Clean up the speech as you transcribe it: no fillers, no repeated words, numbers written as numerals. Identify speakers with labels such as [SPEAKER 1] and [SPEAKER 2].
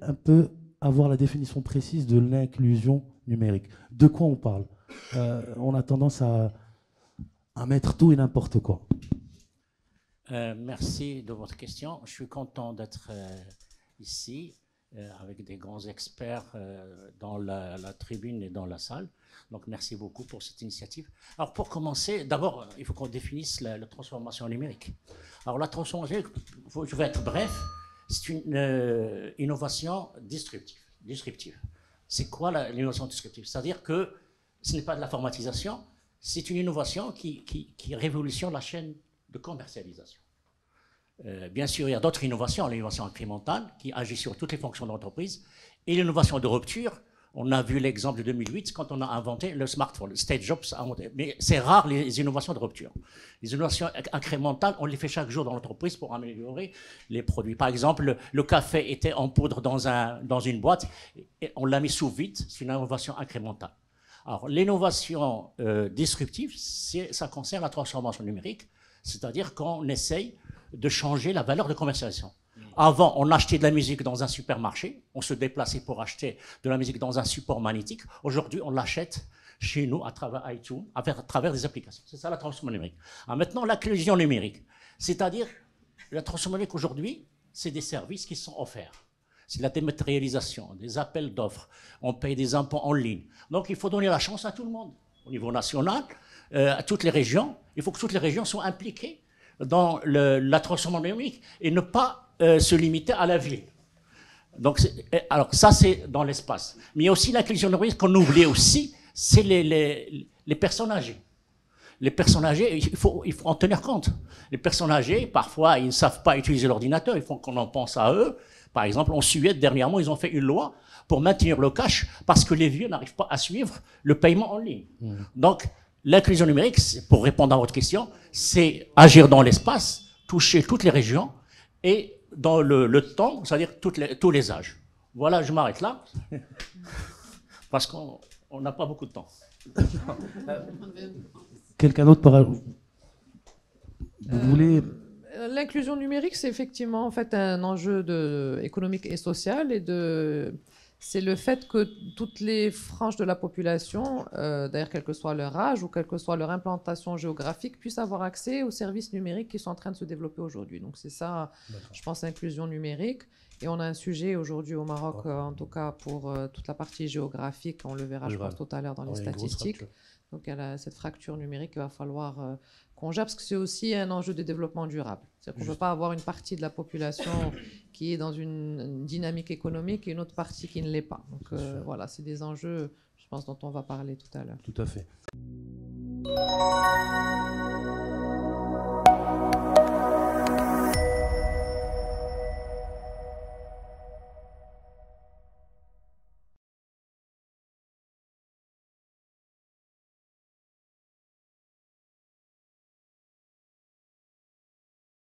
[SPEAKER 1] un peu avoir la définition précise de l'inclusion numérique. De quoi on parle? On a tendance à mettre tout et n'importe quoi.
[SPEAKER 2] Merci de votre question. Je suis content d'être ici avec des grands experts dans la tribune et dans la salle. Donc merci beaucoup pour cette initiative. Alors pour commencer, d'abord, il faut qu'on définisse la transformation numérique. Alors la transformation numérique, je vais être bref, c'est une innovation disruptive. C'est quoi l'innovation disruptive? C'est-à-dire que ce n'est pas de l'informatisation, c'est une innovation qui révolutionne la chaîne de commercialisation. Bien sûr, il y a d'autres innovations, l'innovation incrémentale qui agit sur toutes les fonctions de l'entreprise, et l'innovation de rupture. On a vu l'exemple de 2008 quand on a inventé le smartphone. Steve Jobs a inventé. Mais c'est rare les innovations de rupture. Les innovations incrémentales, on les fait chaque jour dans l'entreprise pour améliorer les produits. Par exemple, le café était en poudre dans une boîte et on l'a mis sous vide. C'est une innovation incrémentale. Alors, l'innovation disruptive, ça concerne la transformation numérique, c'est-à-dire qu'on essaye de changer la valeur de commercialisation. Avant, on achetait de la musique dans un supermarché, on se déplaçait pour acheter de la musique dans un support magnétique. Aujourd'hui, on l'achète chez nous à travers iTunes, à travers des applications. C'est ça la transformation numérique. Alors maintenant, l'inclusion numérique, c'est-à-dire la transformation numérique aujourd'hui, c'est des services qui sont offerts. C'est de la dématérialisation, des appels d'offres, on paye des impôts en ligne. Donc il faut donner la chance à tout le monde, au niveau national, à toutes les régions. Il faut que toutes les régions soient impliquées dans la transformation numérique et ne pas se limiter à la ville. Donc, alors ça, c'est dans l'espace. Mais il y a aussi l'inclusion numérique qu'on oublie aussi, c'est les personnes âgées. Les personnes âgées, il faut en tenir compte. Les personnes âgées, parfois, ils ne savent pas utiliser l'ordinateur, il faut qu'on en pense à eux. Par exemple, en Suède, dernièrement, ils ont fait une loi pour maintenir le cash parce que les vieux n'arrivent pas à suivre le paiement en ligne. Donc, l'inclusion numérique, pour répondre à votre question, c'est agir dans l'espace, toucher toutes les régions et dans le temps, c'est-à-dire tous les âges. Voilà, je m'arrête là, parce qu'on n'a pas beaucoup de temps.
[SPEAKER 1] Quelqu'un d'autre par... Vous voulez...
[SPEAKER 3] L'inclusion numérique, c'est effectivement en fait un enjeu économique et social, et c'est le fait que toutes les franges de la population, d'ailleurs quel que soit leur âge ou quelle que soit leur implantation géographique, puissent avoir accès aux services numériques qui sont en train de se développer aujourd'hui. Donc c'est ça, je pense, l'inclusion numérique. Et on a un sujet aujourd'hui au Maroc, en tout cas pour toute la partie géographique, on le verra, je pense, tout à l'heure dans les statistiques. Donc il y a cette fracture numérique qu'il va falloir qu'on gère, parce que c'est aussi un enjeu de développement durable. C'est-à-dire qu'on ne peut pas avoir une partie de la population qui est dans une dynamique économique et une autre partie qui ne l'est pas. Donc voilà, c'est des enjeux, je pense, dont on va parler tout à l'heure.
[SPEAKER 1] Tout à fait.